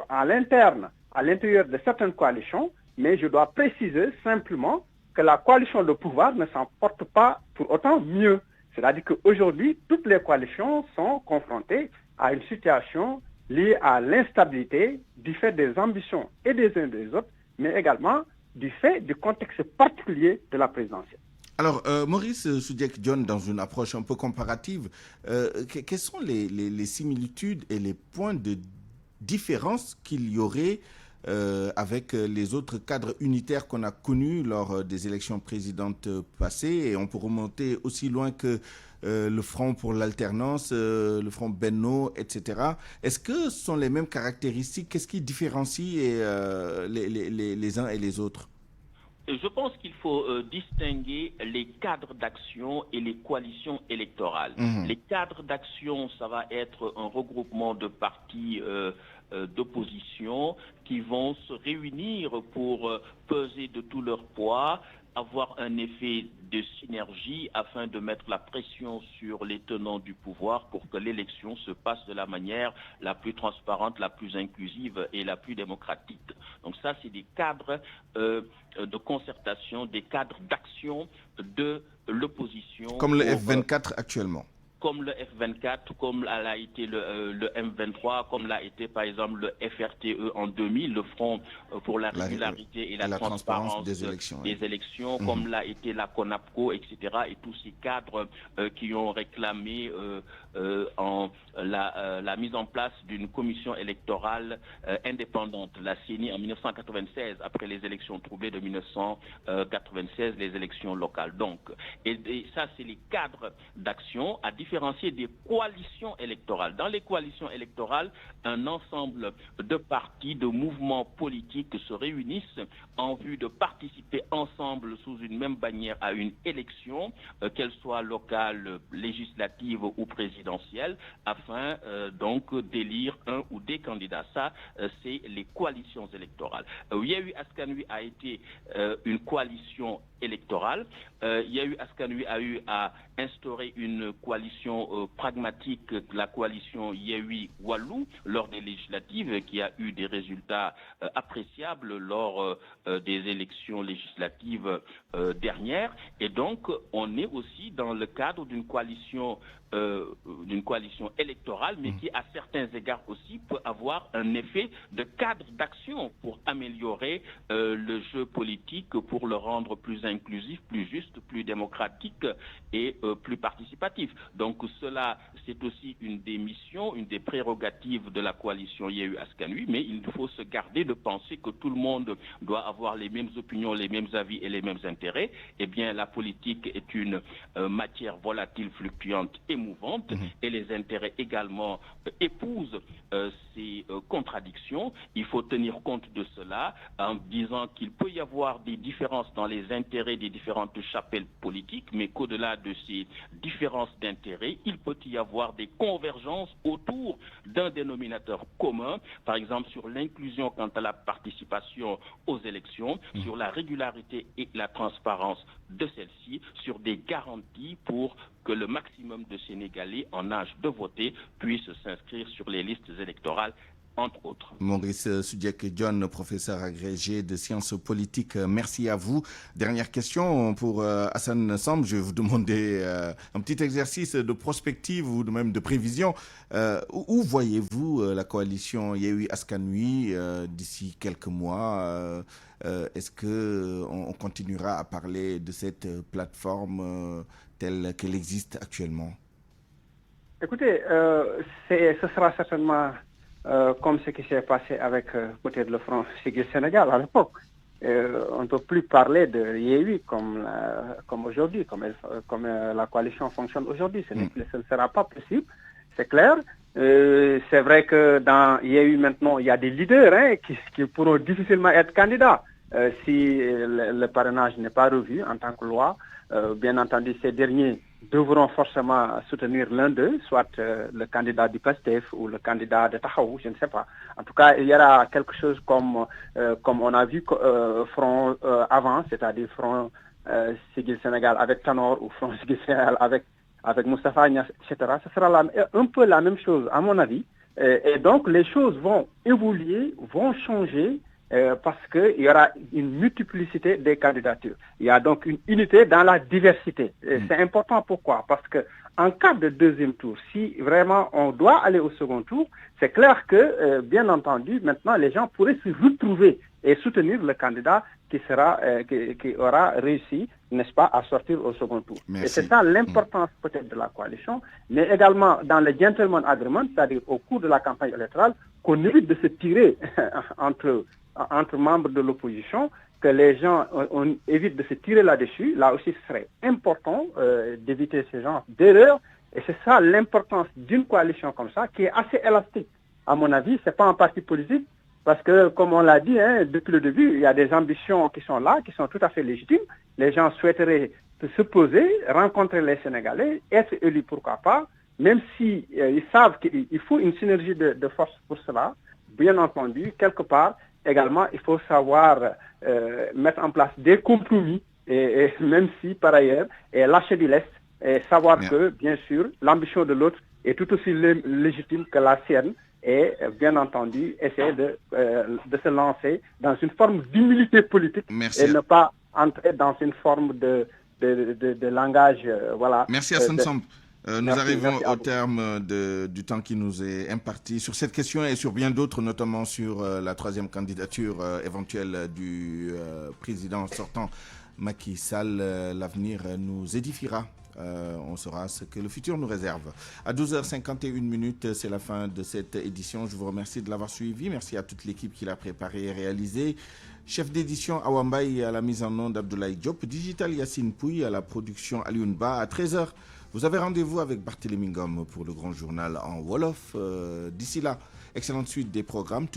à l'interne, à l'intérieur de certaines coalitions, mais je dois préciser simplement que la coalition de pouvoir ne s'en porte pas pour autant mieux. C'est-à-dire qu'aujourd'hui, toutes les coalitions sont confrontées à une situation liée à l'instabilité du fait des ambitions et des uns et des autres, mais également du fait du contexte particulier de la présidentielle. Alors, Maurice Soudiek-John, dans une approche un peu comparative, quelles sont les similitudes et les points de différence qu'il y aurait avec les autres cadres unitaires qu'on a connus lors des élections présidentes passées, et on peut remonter aussi loin que le Front pour l'alternance, le Front Benno, etc. Est-ce que ce sont les mêmes caractéristiques? Qu'est-ce qui différencie les uns et les autres? Je pense qu'il faut distinguer les cadres d'action et les coalitions électorales. Les cadres d'action, ça va être un regroupement de partis d'opposition qui vont se réunir pour peser de tout leur poids, avoir un effet de synergie afin de mettre la pression sur les tenants du pouvoir pour que l'élection se passe de la manière la plus transparente, la plus inclusive et la plus démocratique. Donc ça, c'est des cadres de concertation, des cadres d'action de l'opposition. Comme le F24 actuellement. Comme le F24, comme l'a été le M23, comme l'a été par exemple le FRTE en 2000, le Front pour la régularité et la transparence des élections, comme l'a été la CONAPCO, etc. Et tous ces cadres qui ont réclamé la mise en place d'une commission électorale indépendante, la CENI en 1996, après les élections troublées de 1996, les élections locales. Donc, et ça, c'est les cadres d'action à différencier des coalitions électorales. Dans les coalitions électorales, un ensemble de partis, de mouvements politiques se réunissent en vue de participer ensemble sous une même bannière à une élection, qu'elle soit locale, législative ou présidentielle, afin donc d'élire un ou des candidats. Ça, c'est les coalitions électorales. Yéhu Askan Wi a été une coalition électorale. Yéhu Askan Wi a eu à instaurer une coalition pragmatique, la coalition Yéhu Wallou, lors des législatives, qui a eu des résultats appréciables lors des élections législatives dernières. Et donc, on est aussi dans le cadre d'une coalition électorale, mais qui, à certains égards aussi, peut avoir un effet de cadre d'action pour améliorer le jeu politique, pour le rendre plus inclusif, plus juste, plus démocratique et plus participatif. Donc cela, c'est aussi une des missions, une des prérogatives de la coalition Yéhu Askan Wi, mais il faut se garder de penser que tout le monde doit avoir les mêmes opinions, les mêmes avis et les mêmes intérêts. Eh bien, la politique est une matière volatile, fluctuante et mouvante, et les intérêts également épousent ces contradictions. Il faut tenir compte de cela en disant qu'il peut y avoir des différences dans les intérêts des différentes chapelles politiques, mais qu'au-delà de ces différences d'intérêts, il peut y avoir des convergences autour d'un dénominateur commun, par exemple sur l'inclusion quant à la participation aux élections, sur la régularité et la transparence de celle-ci, sur des garanties pour que le maximum de Sénégalais en âge de voter puissent s'inscrire sur les listes électorales entre autres. Maurice Soudjek John, professeur agrégé de sciences politiques, merci à vous. Dernière question pour Hassan Samb. Je vais vous demander un petit exercice de prospective ou même de prévision. Où voyez-vous la coalition Yewwi Askan Wi d'ici quelques mois? Est-ce qu'on continuera à parler de cette plateforme telle qu'elle existe actuellement? Écoutez, ce sera certainement comme ce qui s'est passé avec peut-être le Front Siggil Sénégal à l'époque. On ne peut plus parler de Yewwi comme aujourd'hui, comme la coalition fonctionne aujourd'hui. Ce ne sera pas possible, c'est clair. C'est vrai que dans Yewwi maintenant, il y a des leaders qui pourront difficilement être candidats si le parrainage n'est pas revu en tant que loi. Bien entendu, ces derniers devront forcément soutenir l'un d'eux, soit le candidat du PASTEF ou le candidat de Taxawu, je ne sais pas. En tout cas, il y aura quelque chose comme on a vu Front avant, c'est-à-dire Front Siggil Sénégal avec Tanor ou Front Siggil Sénégal avec Moustapha Niasse, etc. Ce sera un peu la même chose, à mon avis. Et donc, les choses vont évoluer, vont changer, parce qu'il y aura une multiplicité des candidatures. Il y a donc une unité dans la diversité. C'est important, pourquoi? Parce que en cas de deuxième tour, si vraiment on doit aller au second tour, c'est clair que, bien entendu, maintenant les gens pourraient se retrouver et soutenir le candidat qui aura réussi, n'est-ce pas, à sortir au second tour. Merci. Et c'est ça l'importance peut-être de la coalition, mais également dans le gentleman agreement, c'est-à-dire au cours de la campagne électorale, qu'on évite de se tirer entre membres de l'opposition, que les gens on évite de se tirer là-dessus. Là aussi, ce serait important d'éviter ce genre d'erreurs. Et c'est ça l'importance d'une coalition comme ça, qui est assez élastique. À mon avis, c'est pas un parti politique, parce que, comme on l'a dit depuis le début, il y a des ambitions qui sont là, qui sont tout à fait légitimes. Les gens souhaiteraient se poser, rencontrer les Sénégalais, être élus, pourquoi pas, même si ils savent qu'il faut une synergie de force pour cela. Bien entendu, quelque part, également, il faut savoir mettre en place des compromis, et même si, par ailleurs, et lâcher du lest, et savoir que, bien sûr, l'ambition de l'autre est tout aussi légitime que la sienne, et, bien entendu, essayer de se lancer dans une forme d'humilité politique. Et ne pas entrer dans une forme de langage, voilà. Merci Hassan Samb. Nous arrivons au terme du temps qui nous est imparti sur cette question et sur bien d'autres, notamment sur la troisième candidature éventuelle du président sortant Macky Sall. L'avenir nous édifiera. On saura ce que le futur nous réserve. À 12h51, c'est la fin de cette édition. Je vous remercie de l'avoir suivi. Merci à toute l'équipe qui l'a préparé et réalisé. Chef d'édition Awambaye à la mise en onde Abdoulaye Diop. Digital Yassine Pouy à la production Alioune-Ba. À 13h, vous avez rendez-vous avec Barthélémy Ngom pour le grand journal en Wolof. D'ici là, excellente suite des programmes.